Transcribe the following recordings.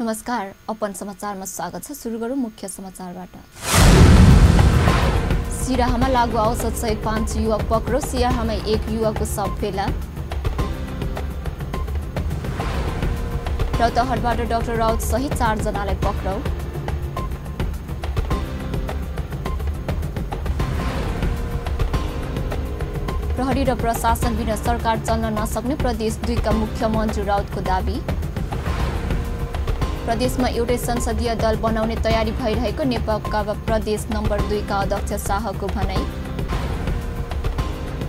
नमस्कार, अपन समाचारमा स्वागत छ। सुरु गरौँ मुख्य समाचारबाट। सिराहामा लागु औषध सहित 5 युवक पक्राउ, सिराहामा 1 युवकको शव फेला। रौतहटबाट डाक्टर राउत सहित 4 जनालाई पक्राउ। प्रहरी र प्रशासन बिना सरकार चल्न नसक्ने प्रदेश 2 का मुख्यमन्त्री राउतको दाबी। प्रदेशमा एउटै संसदीय दल बनाउने तयारी भइरहेको नेकपा प्रदेश नम्बर 2 का अध्यक्ष शाहको भनाई।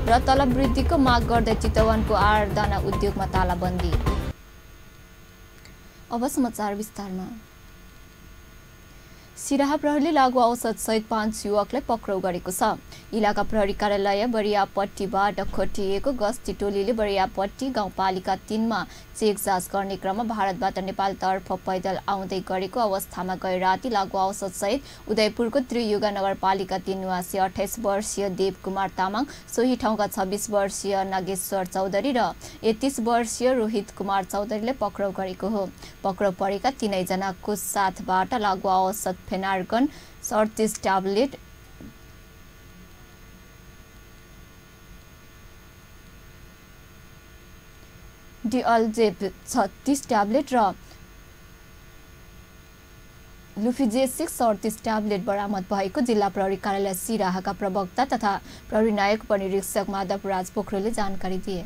र तलब वृद्धिको माग गर्दै चितवनको आरदाना उद्योगमा तालाबन्दी। अब समाचार विस्तारमा। सिराहा प्रहरीले लागु औषध सहित 5 युवकलाई पक्राउ गरेको छ। इलाका प्रहरी कार्यालय बरियापट्टीबाट खोटिएको गस्ती टोलीले बरियापट्टी गाउँपालिका 3 मा चेक जाँच गर्ने क्रममा भारतबाट नेपालतर्फ पैदल आउँदै गरेको अवस्थामा गए राति लागु औषध सहित उदयपुरको त्रियुगा नगरपालिका 3 निवासी 28 वर्षीय देवकुमार तामाङ, सोही ठाउँका 26 वर्षीय नागेश्वर चौधरी र 31 वर्षीय रोहित कुमार चौधरीले पक्राउ गरेको हो। पक्राउ परेका तीनैजनाको साथबाट लागु औषध फेनार्गन 38 ट्याब्लेट, डिअल्जेब 36 ट्याब्लेट र लुफिजेसिक 38 ट्याब्लेट बरामद भएको जिल्ला प्रहरी कार्यालय सिराहाका प्रवक्ता तथा प्रहरी नायक उपनिरीक्षक माधवराज पोखरेलले जानकारी दिए।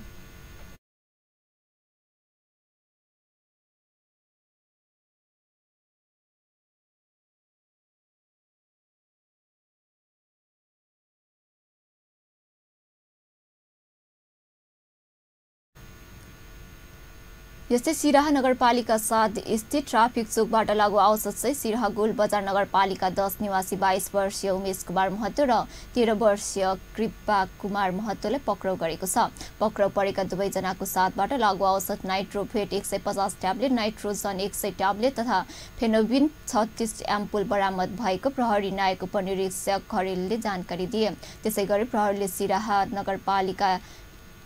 यस्तै सिराहा नगरपालिका 7 स्थित ट्राफिक चोकबाट लागु औषध सहित सिराहा गोल बजार नगरपालिका 10 निवासी 22 वर्षीय उमेश कुमार महतो र 13 वर्षीय कृपा कुमार महतोले पक्राउ गरेको छ। पक्राउ परेका दुवैजनाको साथबाट लागु औषध नाइट्रोफेट 150 ट्याब्लेट, नाइट्रोजन 100 ट्याब्लेट तथा फेनोबिन 36 एम्पुल बरामद भएको प्रहरी नायक उपनिरीक्षक खरेलले जानकारी दिए। त्यसैगरी प्रहरीले सिराहा नगरपालिका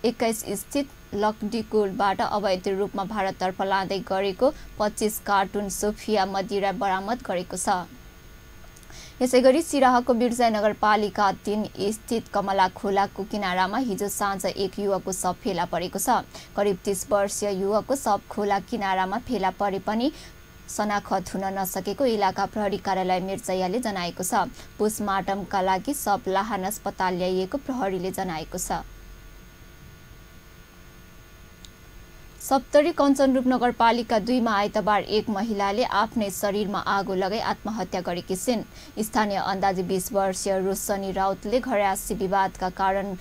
21 स्थित लकडीकोलबाट अवैध रूपमा भारततर्फ लाँदै गरेको 25 कार्टुन सोफिया मदिरा बरामद गरेको छ। यसैगरी सिराहाको बिर्जा नगरपालिका 3 स्थित कमला खोलाको किनारामा हिजो साँझ 1 युवकको शव फेला परेको छ। करिब 30 वर्षीय युवकको शव खोला किनारामा फेला परे पनि शनाखत हुन नसकेको इलाका प्रहरी कार्यालय मिर्चैयाले जनाएको छ। पोस्टमार्टमका लागि शव लाहान अस्पताल ल्याइएको प्रहरीले जनाएको छ। सप्तरी कञ्चनरूप नगरपालिका 2 मा आइतबार एक महिलाले आफ्नै शरीरमा आगो लगाई आत्महत्या गरेकी छिन्। स्थानीय अन्दाजी 20 वर्षीय रोशनी राउतले घरायसी विवादका कारण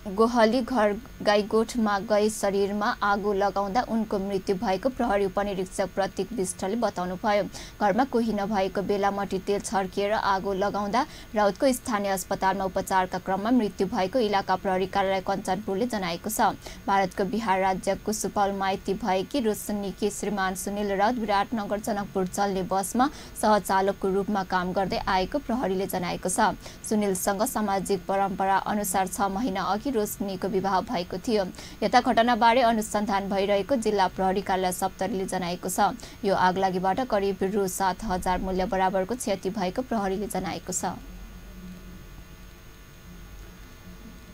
गोहली घर गाईगोठमा गई शरीरमा आगो लगाउँदा उनको मृत्यु भएको प्रहरी उपनिरीक्षक प्रतीक विष्टले बताउनुभयो। घरमा कोही नभएको बेला मट्टी तेल छर्किएर आगो लगाउँदा राउतको स्थानीय अस्पतालमा उपचारका क्रममा मृत्यु भएको इलाका प्रहरी कार्यालय कञ्चनपुरले जनाएको छ। भारतको बिहार राज्यको सुपौल माइती भएकी रोशनीकी श्रीमान सुनिल राउत विराटनगर जनकपुर चल्ने बसमा सहचालकको रूपमा काम गर्दै आएको प्रहरीले जनाएको छ। सुनिलसँग सामाजिक परम्परा अनुसार 6 महिना अघि रोशनीको विवाह भएको थियो। यता घटनाबारे अनुसन्धान भइरहेको जिल्ला प्रहरी कार्यालय सप्तरीले जनाएको छ। यो आगलागीबाट करिब रु 7,000 मूल्य बराबरको क्षति भएको प्रहरीले जनाएको छ।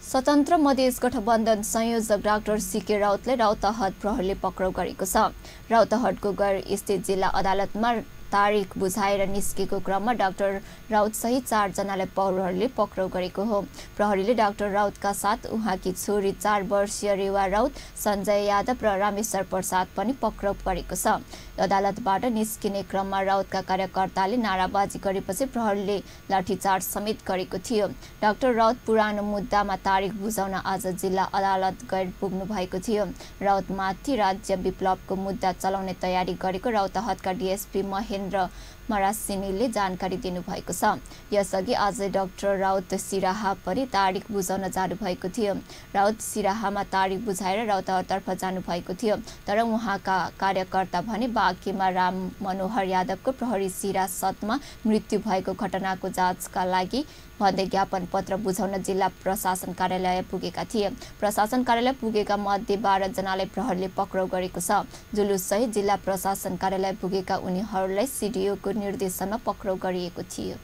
स्वतन्त्र मधेस गठबन्धन संयोजक डाक्टर सीके राउतले रौतहट प्रहरीले पक्राउ गरेको छ। रौतहटको गैर स्थित जिल्ला अदालतमा तारिख बुझाएर निस्केको क्रममा डाक्टर राउत सहित 4 जनालाई प्रहरीले पक्राउ गरेको हो। प्रहरीले डाक्टर राउतका साथ उहाँकी छोरी 4 वर्षीय रेवा राउत, सञ्जय यादव र रामेश्वर प्रसाद पनि पक्राउ गरेको छ। अदालतबाट निस्किने क्रममा राउतका कार्यकर्ताले नाराबाजी गरेपछि प्रहरीले लाठीचार्ज समेत गरेको थियो। डाक्टर राउत पुरानो मुद्दामा तारिख बुझाउन आज जिल्ला अदालत गैर पुग्नु भएको थियो। राउतमाथि राज्य विप्लवको मुद्दा चलाउने तयारी गरेको रौतहटका डिएसपी महेन्द्र मरासिनीले जानकारी दिनुभएको छ। यसअघि आज डाक्टर राउत सिराहा पनि तारिख बुझाउन जानुभएको थियो। राउत सिराहामा तारिख बुझाएर रौतहटतर्फ जानुभएको थियो, तर उहाँका कार्यकर्ता भने बाँकीमा राम मनोहर यादवको प्रहरी हिरासतमा मृत्यु भएको घटनाको जाँचका लागि भन्दै ज्ञापन पत्र बुझाउन जिल्ला प्रशासन कार्यालय पुगेका थिए। प्रशासन कार्यालय पुगेका मध्ये 12 जनालाई प्रहरीले पक्राउ गरेको छ। जुलुससहित जिल्ला प्रशासन कार्यालय पुगेका उनीहरूलाई सिडिओको निर्देशनमा पक्राउ गरिएको थियो।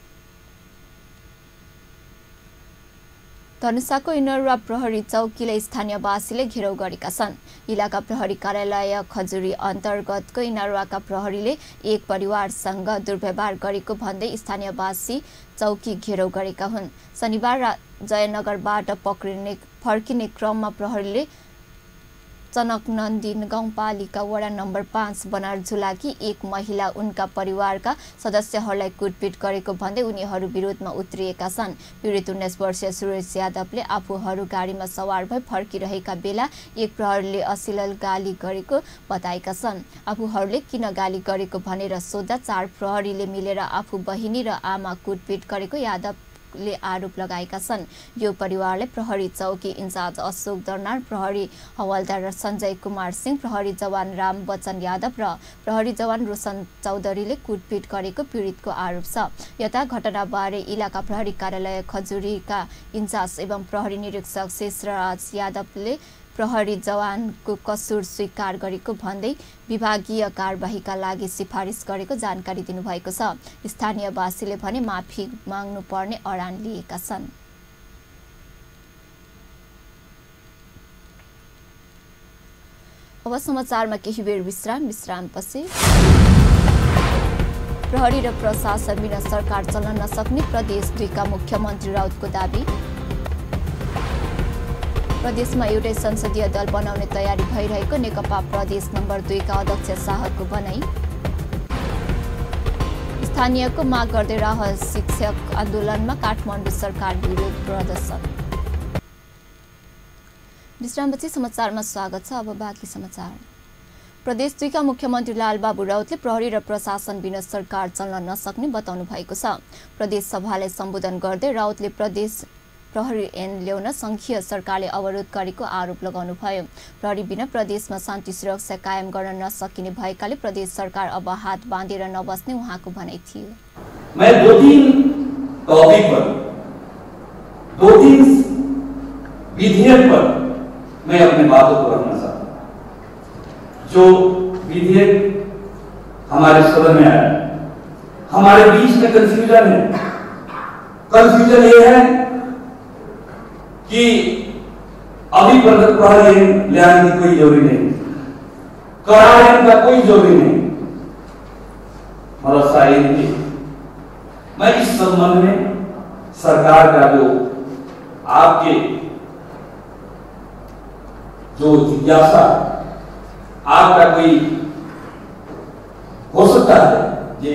धनुषाको इनरुवा प्रहरी चौकीले स्थानीयवासीले घेराउ गरेका छन्। इलाका प्रहरी कार्यालय खजुरी अन्तर्गतको इनरुवाका प्रहरीले एक परिवारसँग दुर्व्यवहार गरेको भन्दै स्थानीयवासी चौकी घेराउ गरेका हुन्। शनिबार जयनगरबाट फर्किने क्रममा प्रहरीले चनकनन्दी गाउँपालिका वडा नम्बर 5 बनारझुलाकी एक महिला उनका परिवारका सदस्यहरूलाई कुटपिट गरेको भन्दै उनीहरू विरोधमा उत्रिएका छन्। पीडित 19 वर्षीय सुरेश यादवले आफूहरू गाडीमा सवार भई फर्किरहेका बेला एक प्रहरीले अश्लील गाली गरेको बताएका छन्। आफूहरूले किन गाली गरेको भनेर सोध्दा 4 प्रहरीले मिलेर आफू बहिनी र आमा कुटपिट गरेको यादवले आरोप लगाएका छन्। यो परिवारले प्रहरी चौकी इन्चार्ज अशोक दर्नाल, प्रहरी हवलदार सञ्जय कुमार सिंह, प्रहरी जवान राम बच्चन यादव र प्रहरी जवान रोशन चौधरीले कुटपिट गरेको पीडितको आरोप छ। यता घटनाबारे इलाका प्रहरी कार्यालय खजुरीका इन्चार्ज एवं प्रहरी निरीक्षक शेषराज यादवले प्रहरी जवानको कसुर स्वीकार गरेको भन्दै विभागीय कारबाहीका लागि सिफारिस गरेको जानकारी दिनुभएको छ। स्थानीयवासीले भने माफी माग्नुपर्ने अडान लिएका छन्। अब समाचारमा केही बेर विश्रामपछि प्रहरी र प्रशासन बिना सरकार चल्न नसक्ने प्रदेश 2 का मुख्यमन्त्री राउतको दाबी। प्रदेशमा एउटै संसदीय दल बनाउने तयारी भइरहेको नेकपा प्रदेश नम्बर 2 का अध्यक्ष शाहको भनाई। स्थानीयको माग गर्दै राहुल शिक्षक आन्दोलनमा काठमाडौँ सरकार विरोध प्रदर्शन। विश्रामपछि समाचारमा स्वागत छ। अब बाँकी समाचार। प्रदेश 2 का मुख्यमन्त्री लालबाबु राउतले प्रहरी र प्रशासन बिना सरकार चल्न नसक्ने बताउनु भएको छ। प्रदेश सभालाई सम्बोधन गर्दै राउतले प्रहरी ऐन ल्याउन संघीय सरकारले अवरोध गरेको आरोप लगाउनुभयो। प्रहरी बिना प्रदेशमा शान्ति सुरक्षा कायम गर्न नसकिने भएकाले प्रदेश सरकार अब हात बाँधेर नबस्ने उहाँको भनाइ थियो। मैं 2-3 टॉपिक पर 2-3 विधेयक पर मैं अपने बातों को रखना चाहता हूं। जो विधेयक हमारे सदन में आया, हमारे बीच में कंफ्यूजन है। कंफ्यूजन ये है कि अभी प्रहरी ले आने की कोई जरूरी नहीं, करार का कोई जरूरी नहीं। मतलब शायद मैं इस संबंध में सरकार का जो आपके जो जिज्ञासा आपका कोई हो सकता है कि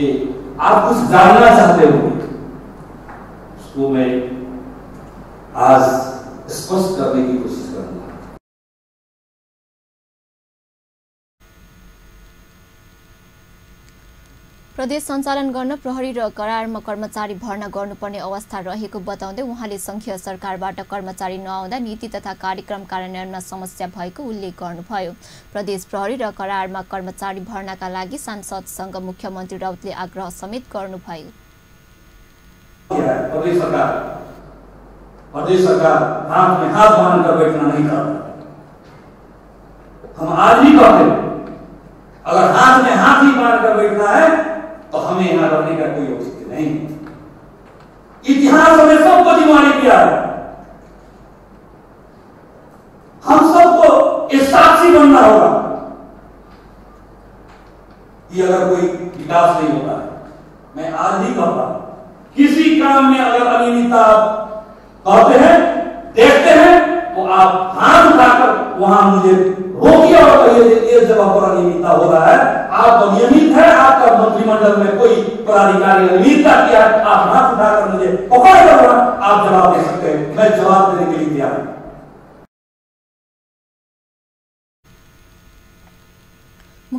आप कुछ जानना चाहते हो, उसको मैं आज स्पष्ट करने की कोशिश करूंगा। प्रदेश सञ्चालन गर्न प्रहरी र करारमा कर्मचारी भर्ना गर्नुपर्ने अवस्था रहेको बताउँदै उहाँले संघीय सरकारबाट कर्मचारी नआउँदा नीति तथा कार्यक्रम कार्यान्वयनमा समस्या भएको उल्लेख गर्नुभयो। प्रदेश प्रहरी र करारमा कर्मचारी भर्नाका लागि सांसदसँग मुख्यमन्त्री राउतले आग्रह समेत गर्नुभयो। प्रदेश सरकार हाथ में हाथ बांध कर बैठना नहीं चाहता। हम आज भी कहते हैं, अगर हाथ में हाथ ही बांध कर बैठना है तो हमें यहां रहने का कोई औचित्य नहीं। इतिहास हमें सबको दिवानी किया है। हम सबको इस साक्षी बनना होगा कि अगर कोई विकास नहीं होता है, मैं आज भी कहता हूं, किसी काम में अगर अनियमितता कहते हैं, देखते हैं, तो आप हाथ उठाकर वहां मुझे रोकिए और कहिए इस जगह पर अनियमितता हो रहा है, आप अनियमित है, आपका मंत्रिमंडल में कोई पदाधिकारी अनियमितता किया, आप हाथ उठाकर मुझे पकड़ कर आप जवाब दे सकते हैं। मैं जवाब देने के लिए तैयार हूं।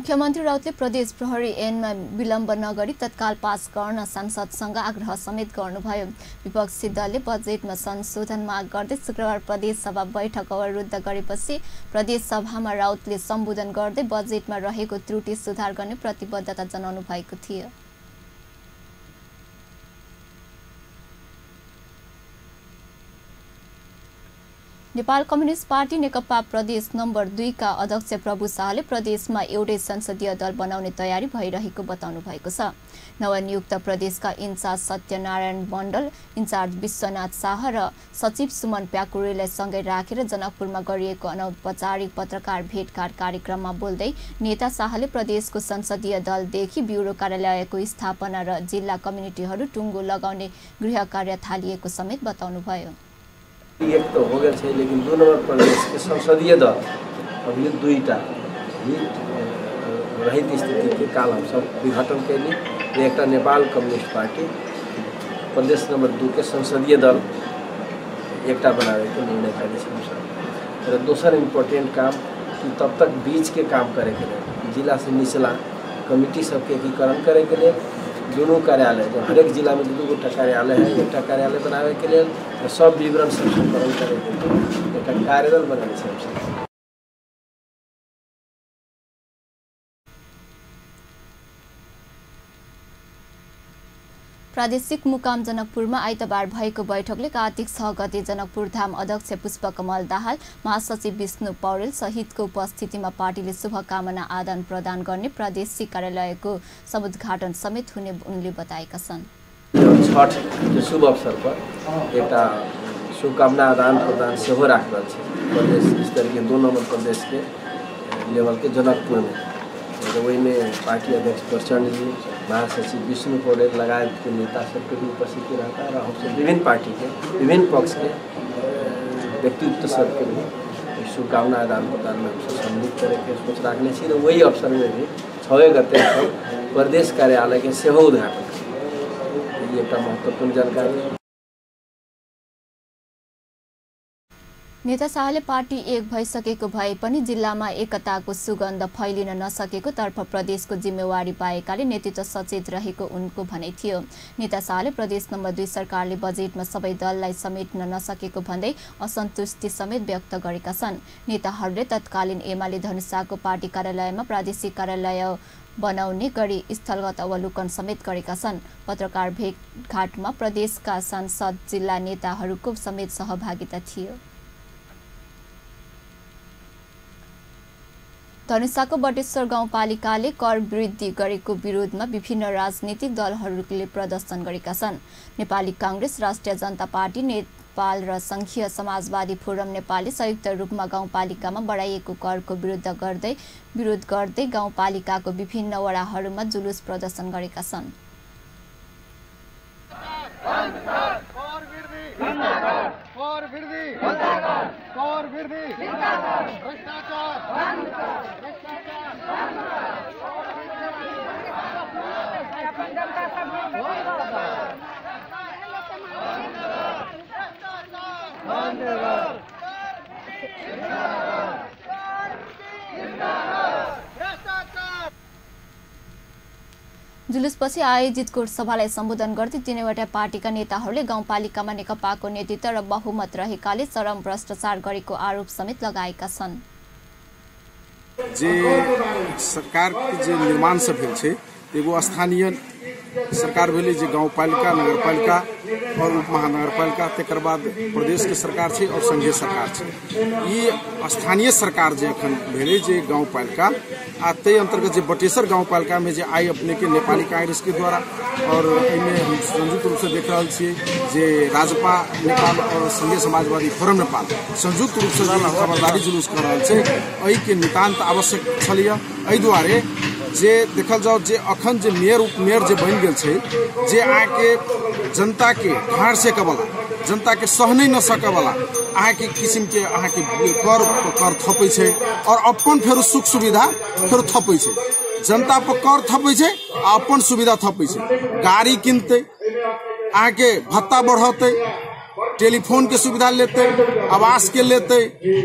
मुख्यमन्त्री राउतले प्रदेश प्रहरी ऐनमा विलम्ब नगरी तत्काल पास गर्न सांसदसँग आग्रह समेत गर्नुभयो। विपक्षी दलले बजेटमा संशोधन माग गर्दै शुक्रबार प्रदेश सभा बैठक अवरुद्ध गरेपछि प्रदेश सभामा राउतले सम्बोधन गर्दै बजेटमा रहेको त्रुटि सुधार गर्ने प्रतिबद्धता जनाउनु भएको थियो। नेपाल कम्युनिस्ट पार्टी नेकपा प्रदेश नम्बर 2 का अध्यक्ष प्रभु शाहले प्रदेशमा एउटै संसदीय दल बनाउने तयारी भइरहेको बताउनु भएको छ। नवनियुक्त प्रदेशका इन्चार्ज सत्यनारायण मण्डल, इन्चार्ज विश्वनाथ शाह र सचिव सुमन प्याकुरेलाई सँगै राखेर जनकपुरमा गरिएको अनौपचारिक पत्रकार भेटघाट कार्यक्रममा बोल्दै नेता शाहले प्रदेशको संसदीय दलदेखि ब्युरो कार्यालयको स्थापना र जिल्ला कम्युनिटीहरू टुङ्गो लगाउने गृह कार्य थालिएको समेत बताउनुभयो। एक तो हो गया है, लेकिन 2 नंबर प्रदेश के संसदीय दल अभी 2टा ही रहित स्थिति के काल हम सब विघटन के लिए एक नेपाल कम्युनिस्ट पार्टी प्रदेश नंबर 2 के संसदीय दल एकटा बनावे के निर्णय करे छे। दोसर इम्पोर्टेंट काम कि तब तक बीच के काम करे के लिए जिला से निचला कमिटी सबके एकीकरण करे के लिए दोनों कार्यालय जो हर एक जिला में 2 कार्यालय है, एक कार्यालय बनावे के लिए सब विवरण संकलन करे के लिए एक कार्यदल बनाने से। प्रादेशिक मुकाम जनकपुरमा आइतबार भएको बैठकले कार्तिक 6 गते जनकपुर धाम अध्यक्ष पुष्पकमल दाहाल, महासचिव विष्णु पौडेल सहितको उपस्थितिमा पार्टीले शुभकामना आदान प्रदान गर्ने प्रादेशिक कार्यालयको समुद्घाटन समेत हुने उनले बताएका छन्। छठ के शुभ अवसर पर एक शुभकामना आदान प्रदान से हो रहा प्रदेश स्तर के 2 नंबर प्रदेश के लेवल के जनकपुर में वही में पार्टी अध्यक्ष प्रचंड जी, महासचिव विष्णु पौडेल लगायत के नेता सबके भी उपस्थिति रहता है और हमसे विभिन्न पार्टी के विभिन्न पक्ष के व्यक्तित्व सबके भी शुभकामना आदान प्रदान में हमसे सम्मिलित करे के सोच रखने छी। वही अवसर में भी 6 गते प्रदेश कार्यालय के सेहो उद्घाटन ये एक महत्वपूर्ण जानकारी। नेता शाहले पार्टी एक भइसकेको भए पनि जिल्लामा एकताको सुगन्ध फैलिन नसकेको तर्फ प्रदेशको जिम्मेवारी पाएकाले नेतृत्व सचेत रहेको उनको भनाइ थियो। नेता शाहले प्रदेश नम्बर 2 सरकारले बजेटमा सबै दललाई समेट्न नसकेको भन्दै असन्तुष्टि समेत व्यक्त गरेका छन्। नेताहरूले तत्कालीन एमाले धनुषाको पार्टी कार्यालयमा प्रादेशिक कार्यालय बनाउने गरी स्थलगत अवलोकन समेत गरेका छन्। पत्रकार भेटघाटमा प्रदेशका सांसद, जिल्ला नेताहरूको समेत सहभागिता थियो। धनुषाको बटेश्वर गाउँपालिकाले कर वृद्धि गरेको विरोधमा विभिन्न राजनीतिक दलहरूले प्रदर्शन गरेका छन्। नेपाली कांग्रेस, राष्ट्रिय जनता पार्टी, नेपाल र संघीय समाजवादी फोरम नेपालले संयुक्त रूपमा गाउँपालिकामा बढाइएको करको विरोध गर्दै गाउँपालिकाको विभिन्न वडाहरूमा जुलुस प्रदर्शन गरेका छन्। जुलुसपछि आयोजित कोट सभालाई सम्बोधन गर्दै तीनवटा पार्टीका नेताहरूले गाउँपालिकामा नेकपाको नेतृत्व र बहुमत रहेकाले चरम भ्रष्टाचार गरेको आरोप समेत लगाएका छन्। जे सरकार के जे निर्माण से भेल छै एगो स्थानीय सरकार भेलै जे गाउँपालिका, नगरपालिका और उप महानगरपालिका, तकर बाद प्रदेश के सरकार छै और संघीय सरकार छै। ई स्थानीय सरकार जे एखन भेलै जे गाउँपालिका आ तै अंतर्गत जे बटेश्वर गाउँपालिका में जे आई अपने के नेपाली कांग्रेस के द्वारा और एहिमे हम संयुक्त रूप से देख रहल छियै जे राजपा नेपाल और संघीय समाजवादी फोरम नेपाल संयुक्त रूप से खबरदारी जुलूस कर रहल छै। एहि के नितांत आवश्यक छलिय। एहि दुआरे जे देखल जाओ जे अखन जे मेयर उपमेयर जे बन गेल छै जे आके जनता के ठाड़ से कबला, जनता के सह नहीं न सके वाला अहाँ के किस्म के अहाँ के कर थपै छै और अपन फेर सुख सुविधा फेर थपै छै। जनता पर कर थपै छै आ अपन सुविधा थपै छै। गाड़ी किनते, अहाँ के भत्ता बढ़ते, टेलीफोन के सुविधा लेते, आवास के लेते,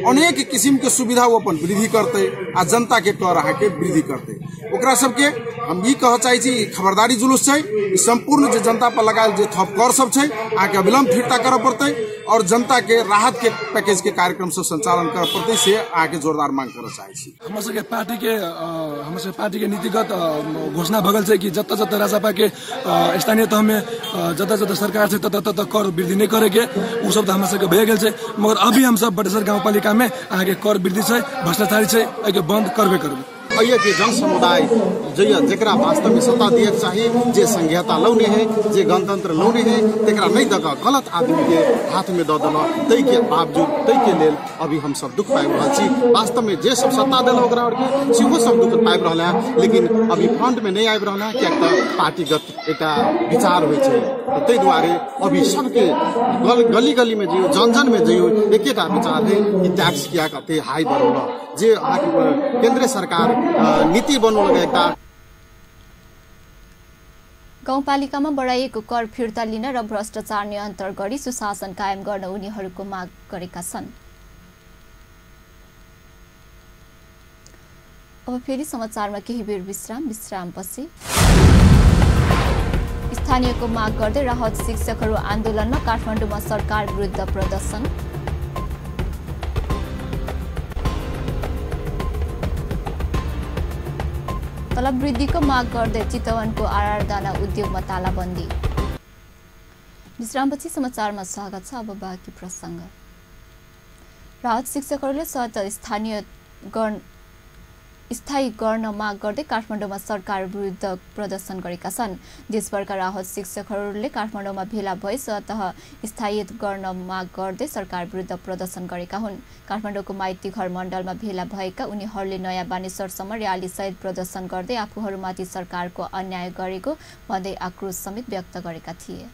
अनेक किस्म के सुविधा वो अपन वृद्धि करते आ जनता के कर अहाँ के वृद्धि करते। ओकरा सबके हम ई कह चाहै छी खबरदारी जुलूस छै संपूर्ण जे जनता पर लगायल जे थप कर सब छै आके अविलंब फिरता करऽ पड़तै और जनता के राहत के पैकेज के कार्यक्रम सब संचालन करऽ पड़तै से आके जोरदार मांग करऽ चाहै छी। हमर सबके पार्टी के नीतिगत घोषणा भगल छै कि जत जत राजापा के स्थानीय तह में जत सरकार छै तत कर वृद्धि नहीं करे के उ सब त हमरा सबके भए गेल छै मगर अभी हम सब बटेसर गाउँपालिका में आगे कर वृद्धि छै भ्रष्टाचारी छै एके बंद करबे करबे। अहिया के जन समुदाय जेकरा वास्तव में सत्ता दिए चाहिए जे संघीयता लौने है जे गणतंत्र लौने है तेकरा नहीं दक गलत आदमी के हाथ में द देल तै के बावजूद तै के लेल अभी हम सब दुख पाबि रहल छी। वास्तव में जे सब सत्ता देल ओकरा और के सेहो सब दुख पाबि रहल है लेकिन अभी फ्रंट में नहीं आबि रहल है कियाक त पार्टीगत एकटा विचार होइ छै तै दुआरे अभी सबके गली गली में जो जन जन में जो एकेटा विचार है कि टैक्स किया कते हाई बढ़ौला जे केंद्र सरकार नीति बन्नु लगेका। गाउँपालिकामा बढाइएको कर फिर्ता लिन र भ्रष्टाचार नियन्त्रण गरी सुशासन कायम गर्न उनीहरूको माग गरेका छन्। अब फेरि समाचारमा केही बेर विश्रामपछि स्थानीयको माग गर्दै राहत शिक्षकहरू आन्दोलनमा काठमाडौँमा सरकार विरुद्ध प्रदर्शन। तलब वृद्धिको माग गर्दै चितवनको आरआर दाना उद्योगमा तालाबन्दी। विश्रामपछि समाचारमा स्वागत छ। अब बाँकी प्रसङ्ग। राहत शिक्षकहरूले स्थायी गर्न माग गर्दै काठमाडौँमा सरकार विरुद्ध प्रदर्शन गरेका छन्। देशभरका राहत शिक्षकहरूले काठमाडौँमा भेला भई स्वतः स्थायी गर्न माग गर्दै सरकार विरुद्ध प्रदर्शन गरेका हुन्। काठमाडौँको माइतीघर मण्डलमा भेला भएका उनीहरूले नयाँ बानेश्वरसम्म र्याली सहित प्रदर्शन गर्दै आफूहरूमाथि सरकारको अन्याय गरेको भन्दै आक्रोश समेत व्यक्त गरेका थिए।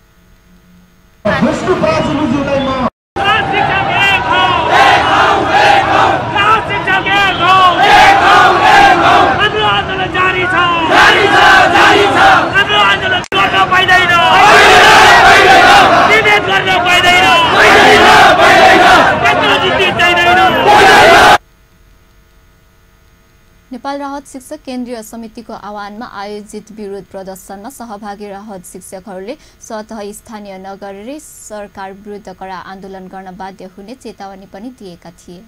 नेपाल राहत शिक्षक केन्द्रीय समितिको आह्वानमा आयोजित विरोध प्रदर्शनमा सहभागी राहत शिक्षकहरूले स्वतः स्थानीय नगरी सरकार विरुद्ध कडा आन्दोलन गर्न बाध्य हुने चेतावनी पनि दिएका थिए।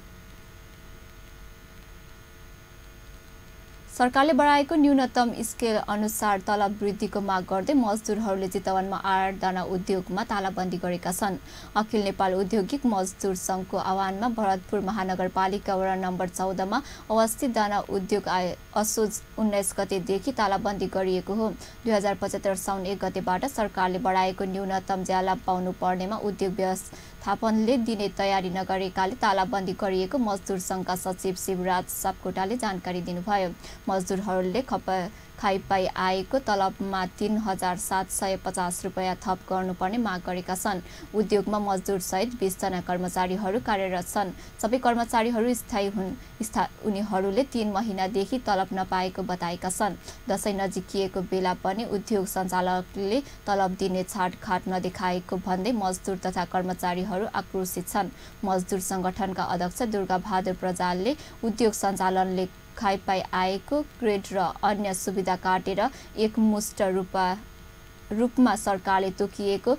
सरकारले बढाएको न्यूनतम स्केल अनुसार तलब वृद्धिको माग गर्दै मजदुरहरूले चितवनमा आरआर दाना उद्योगमा तालाबन्दी गरेका छन्। अखिल नेपाल औद्योगिक मजदुर संघको आह्वानमा भरतपुर महानगरपालिका वडा नम्बर 14 मा अवस्थित दाना उद्योग असोज 19 गतेदेखि तालाबन्दी गरिएको हो। 2075 साउन 1 गतेबाट सरकारले बढाएको न्यूनतम ज्याला पाउनु पर्नेमा उद्योग व्यवस्थापनले दिने तयारी नगरेकाले तालाबन्दी गरिएको मजदुर संघका सचिव शिवराज सापकोटाले जानकारी दिनुभयो। मजदुरहरूले खाइपाई आएको तलबमा 3750 रुपैयाँ थप गर्नुपर्ने माग गरेका छन्। उद्योगमा मजदुर सहित 20 जना कर्मचारीहरू कार्यरत छन्। सबै कर्मचारीहरू स्थायी हुन्। उनीहरूले 3 महिनादेखि तलब नपाएको बताएका छन्। दशैं नजिकिएको बेला पनि उद्योग सञ्चालकले तलब दिने छाटखाट नदेखाएको भन्दै मजदुर तथा कर्मचारीहरू आक्रोशित छन्। मजदुर संगठनका अध्यक्ष दुर्गा बहादुर प्रजालले उद्योग सञ्चालनले खाइपाई आएको ग्रेड र अन्य सुविधा काटेर एकमुष्ट रूपमा सरकारले तोकिएको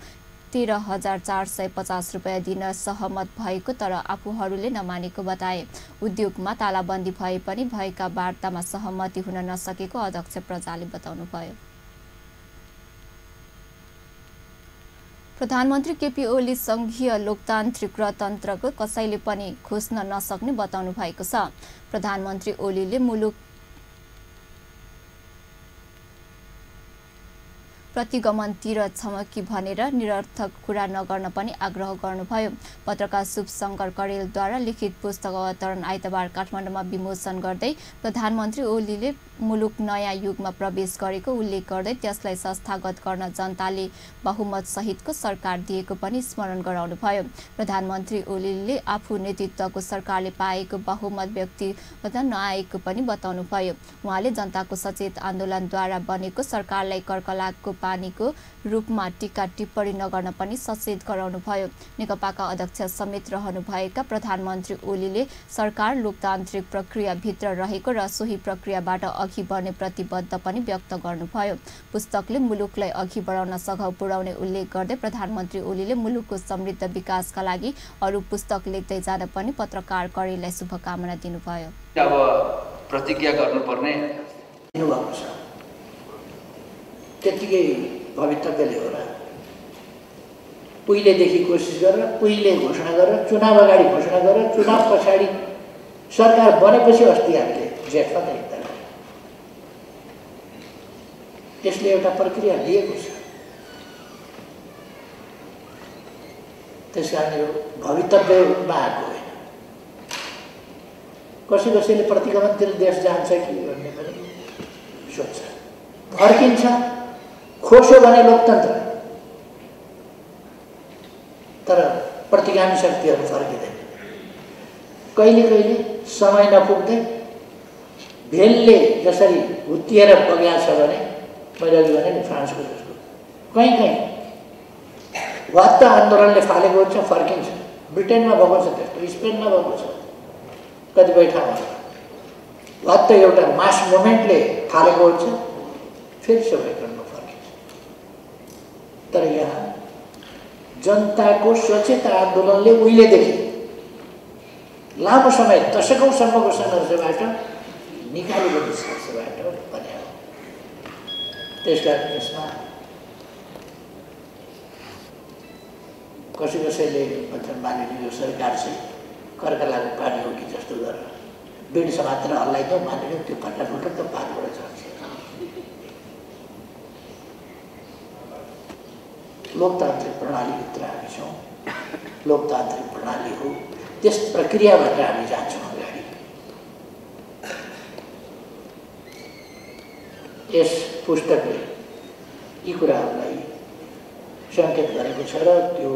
13,450 रुपैयाँ दिन सहमत भएको तर आफूहरूले नमानेको बताए। उद्योगमा तालाबन्दी भए पनि भएका वार्तामा सहमति हुन नसकेको अध्यक्ष प्रजाले बताउनुभयो। प्रधानमन्त्री केपी ओली संघीय लोकतान्त्रिक गणतन्त्रको कसैले पनि खोज्न नसक्ने बताउनु भएको छ। प्रधानमन्त्री ओलीले मुलुक प्रतिगमनतिर छमकी भनेर निरर्थक कुरा नगर्न पनि आग्रह गर्नुभयो। पत्रकार शुभ शंकर करेलद्वारा लिखित पुस्तक अवतरण आइतबार काठमाडौँमा विमोचन गर्दै प्रधानमन्त्री ओलीले मुलुक नयाँ युगमा प्रवेश गरेको उल्लेख गर्दै त्यसलाई संस्थागत गर्न जनताले बहुमत सहितको सरकार दिएको पनि स्मरण गराउनुभयो। प्रधानमन्त्री ओलीले आफू नेतृत्वको सरकारले पाएको बहुमत व्यक्तिगत नआएको पनि बताउनुभयो। उहाँले जनताको सचेत आन्दोलनद्वारा बनेको सरकारलाई कर्कलाको बानीको रूपमा टीका टिप्पणी नगर्न पनि सचेत गराउनुभयो। नेकपाका अध्यक्ष समेत रहनुभएका प्रधानमन्त्री ओलीले सरकार लोकतान्त्रिक प्रक्रियाभित्र रहेको र सोही प्रक्रियाबाट अघि बढ्ने प्रतिबद्ध पनि व्यक्त गर्नुभयो। पुस्तकले मुलुकलाई अघि बढाउन सघाउ पुर्याउने उल्लेख गर्दै प्रधानमन्त्री ओलीले मुलुकको समृद्ध विकासका लागि अरू पुस्तक लेख्दै जान पनि पत्रकार करेललाई शुभकामना दिनुभयो। अब प्रतिज्ञा गर्नुपर्ने दिनुभएको छ, त्यतिकै भवितव्यले हो र। पहिलेदेखि कोसिस गरेर, पहिले घोषणा गरेर, चुनाव अगाडि घोषणा गरेर, चुनाव पछाडि सरकार बनेपछि अस्ति हामीले जेठमा त एकदम त्यसले एउटा प्रक्रिया लिएको छ। त्यस कारण यो भवितव्यमा आएको होइन। कसैले प्रतिगमनतिर देश जान्छ कि भन्ने पनि सोच्छ। फर्किन्छ, खोस्यो भने लोकतन्त्र, तर प्रतिगामी शक्तिहरू फर्किँदैन। कहिले समय नपुग्दै भेलले जसरी हुत्तिएर बगेको छ भने मैले अघि भने नि फ्रान्सको जस्तो कहीँ वात्त आन्दोलनले फालेको हुन्छ, फर्किन्छ। ब्रिटेनमा भएको छ त्यस्तो, स्पेनमा भएको छ, कतिपय ठाउँमा वात्त एउटा मास मुभमेन्टले फालेको हुन्छ, फेरि समीकरणमा फर्किन्छ। तर यहाँ जनताको सचेत आन्दोलनले उहिलेदेखि लामो समय दशकौँसम्मको सङ्घर्षबाट निकालेको निष्कर्षबाट बने हो। त्यस कारण यसमा कसैले भन्छन् मानिने यो सरकार चाहिँ कर्का लागु पानी हो कि जस्तो गरेर बेड समातेर हल्लाइदियो, मानिने त्यो फटाफट त पारबाट चल्छ। लोकतान्त्रिक प्रणालीभित्र हामी छौँ, लोकतान्त्रिक प्रणाली हो, त्यस प्रक्रियाबाट हामी जान्छौँ अगाडि। यस पुस्तकले यी कुराहरूलाई सङ्केत गरेको छ र त्यो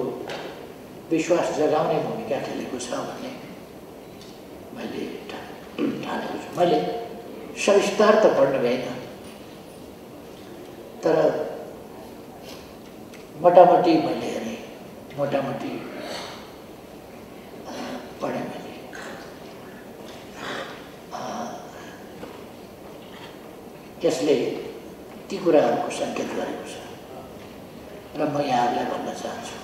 विश्वास जगाउने भूमिका खेलेको छ भन्ने मैले ठानेको छु। मैले सविस्तार त पढ्न भएन, तर मोटामोटी मैले हेरेँ, मोटामोटी पढेँ मैले। यसले ती कुराहरूको सङ्केत गरेको छ र म यहाँहरूलाई भन्न चाहन्छु,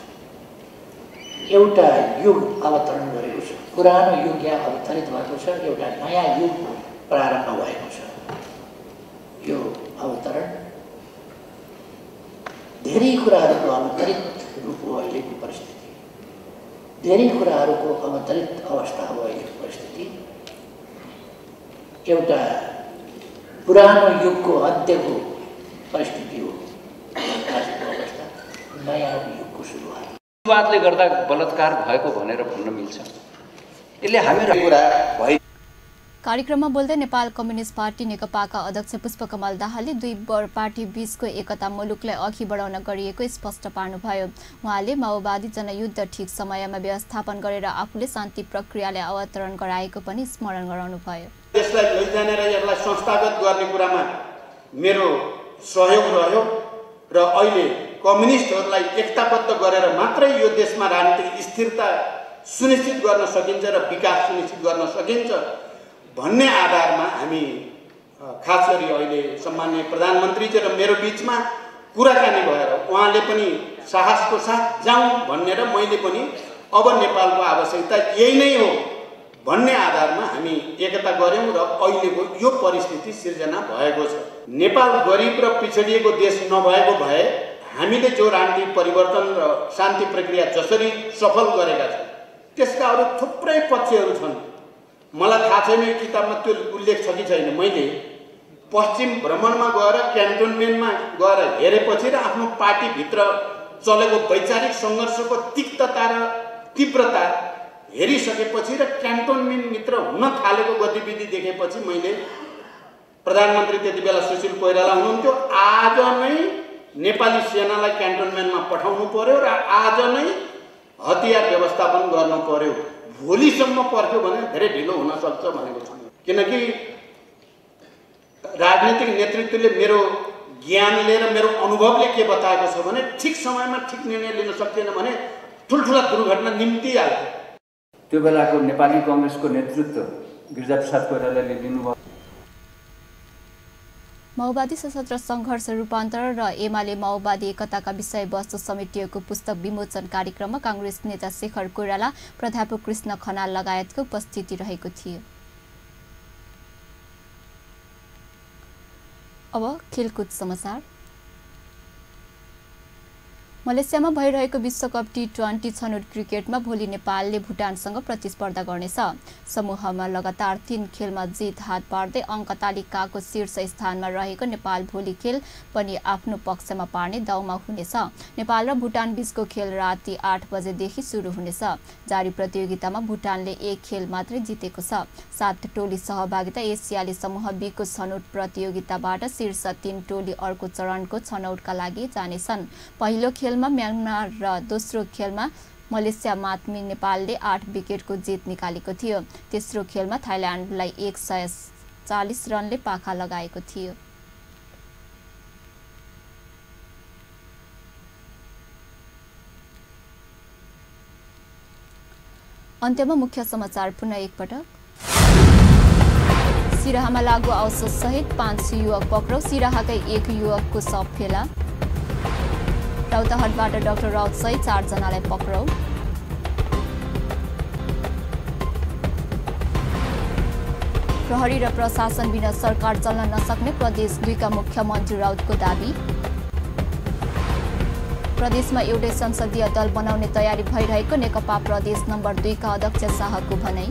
एउटा युग अवतरण गरेको छ। पुरानो युग यहाँ अवतरित भएको छ, एउटा नयाँ युग प्रारम्भ भएको छ। यो अवतरण धेरै कुराहरूको अवतरित रूप हो अहिलेको परिस्थिति, धेरै कुराहरूको अवतरित अवस्था हो अहिलेको परिस्थिति। एउटा पुरानो युगको अन्त्यको परिस्थिति हो अवस्था, नयाँ युगको सुरुवात। विवादले गर्दा बलात्कार भएको भनेर भन्न मिल्छ। यसले हामीहरू कुरा भइ कार्यक्रममा बोल्दै नेपाल कम्युनिस्ट पार्टी नेकपाका अध्यक्ष पुष्पकमल दाहालले दुई पार्टी बीचको एकता मुलुकलाई अघि बढाउन गरिएको स्पष्ट पार्नुभयो। उहाँले माओवादी जनयुद्ध ठिक समयमा व्यवस्थापन गरेर आफूले शान्ति प्रक्रियालाई अवतरण गराएको पनि स्मरण गराउनुभयो। देशलाई लैजाने र यसलाई संस्थागत गर्ने कुरामा मेरो सहयोग रह्यो र अहिले कम्युनिस्टहरूलाई एकताबद्ध गरेर मात्रै यो देशमा राजनीतिक स्थिरता सुनिश्चित गर्न सकिन्छ र विकास सुनिश्चित गर्न सकिन्छ भन्ने आधारमा हामी खास गरी अहिले सम्माननीय प्रधानमन्त्रीजी र मेरो बिचमा कुराकानी भएर उहाँले पनि साहसको साथ जाउँ भन्ने र मैले पनि अब नेपालको आवश्यकता यही नै हो भन्ने आधारमा हामी एकता गऱ्यौँ र अहिलेको यो परिस्थिति सिर्जना भएको छ। नेपाल गरिब र पिछडिएको देश नभएको भए हामीले जो राजनीतिक परिवर्तन र शान्ति प्रक्रिया जसरी सफल गरेका छौँ त्यसका अरू थुप्रै पक्षहरू छन्। मलाई थाहा छैन यो किताबमा त्यो उल्लेख छ कि छैन। मैले पश्चिम भ्रमणमा गएर क्यान्टोनमेन्टमा गएर हेरेपछि र आफ्नो पार्टीभित्र चलेको वैचारिक सङ्घर्षको तिक्तता र तीव्रता हेरिसकेपछि र क्यान्टोनमेन्ट मित्र हुन थालेको गतिविधि देखेपछि मैले प्रधानमन्त्री त्यति बेला सुशील कोइराला हुनुहुन्थ्यो, आज नै नेपाली सेनालाई क्यान्टोनमेन्टमा पठाउनु पर्यो र आज नै हतियार व्यवस्थापन गर्नु पर्यो। भोलिसम्म पर्ख्यो भने धेरै ढिलो हुन सक्छ भनेको छु। किनकि राजनीतिक नेतृत्वले मेरो ज्ञानले र मेरो अनुभवले के बताएको छ भने ठिक समयमा ठिक निर्णय लिन सकिएन भने ठुल्ठुला दुर्घटना निम्तिहाल्थ्यो। त्यो बेलाको नेपाली कांग्रेसको नेतृत्व गिरिजाप्रसाद कोइरालाले लिनुभयो। माओवादी सशस्त्र सङ्घर्ष रूपान्तरण र एमाले माओवादी एकताका विषयवस्तु समेटिएको पुस्तक विमोचन कार्यक्रममा कांग्रेस नेता शेखर कोइराला, प्राध्यापक कृष्ण खनाल लगायतको उपस्थिति रहेको थियो। अब खेलकुद समाचार। मलेसियामा भइरहेको विश्वकप टी20 छनौट क्रिकेटमा भोलि नेपालले भुटानसँग प्रतिस्पर्धा गर्नेछ। समूहमा लगातार 3 खेलमा जित हात पार्दै अङ्क तालिकाको शीर्ष स्थानमा रहेको नेपाल भोलि खेल पनि आफ्नो पक्षमा पार्ने दाउमा हुनेछ। नेपाल र भुटान बीचको खेल राति 8 बजेदेखि सुरु हुनेछ। जारी प्रतियोगितामा भुटानले 1 खेल मात्रै जितेको छ। 7 टोली सहभागिता एसियाली समूह बी को छनौट प्रतियोगिताबाट शीर्ष 3 टोली अर्को चरणको छनौटका लागि जानेछन्। पहिलो खेलमा म्यानमार र दोस्रो खेलमा मलेसिया मात्मी नेपालले 8 विकेटको जित निकालेको थियो। तेस्रो खेलमा थाइल्यान्डलाई 140 रनले पाखा लगाएको थियो। अन्त्यमा मुख्य समाचार पुनः एकपटक। सिराहामा लागू औषध सहित 5 युवक पक्राउ, सिराहाकै 1 युवकको शव फेला। रौतहटबाट डाक्टर राउत सहित 4 जनालाई पक्राउ। प्रहरी र प्रशासन बिना सरकार चल्न नसक्ने प्रदेश 2 का मुख्यमन्त्री राउतको दाबी। प्रदेशमा एउटै संसदीय दल बनाउने तयारी भइरहेको नेकपा प्रदेश नम्बर 2 का अध्यक्ष शाहको भनाई।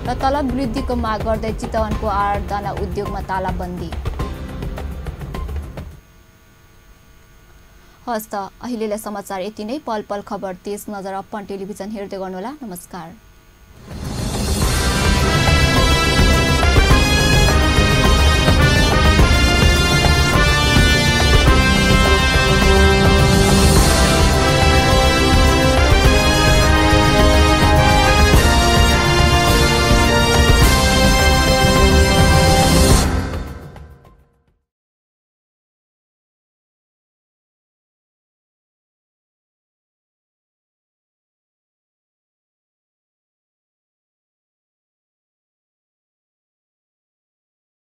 र तलब वृद्धिको माग गर्दै चितवनको आरदाना उद्योगमा तालाबन्दी। हस्त अहिलेलाई समाचार यति नै। पल पल खबर तेज नजर अपन टेलिभिजन हेर्दै गर्नुहोला। नमस्कार।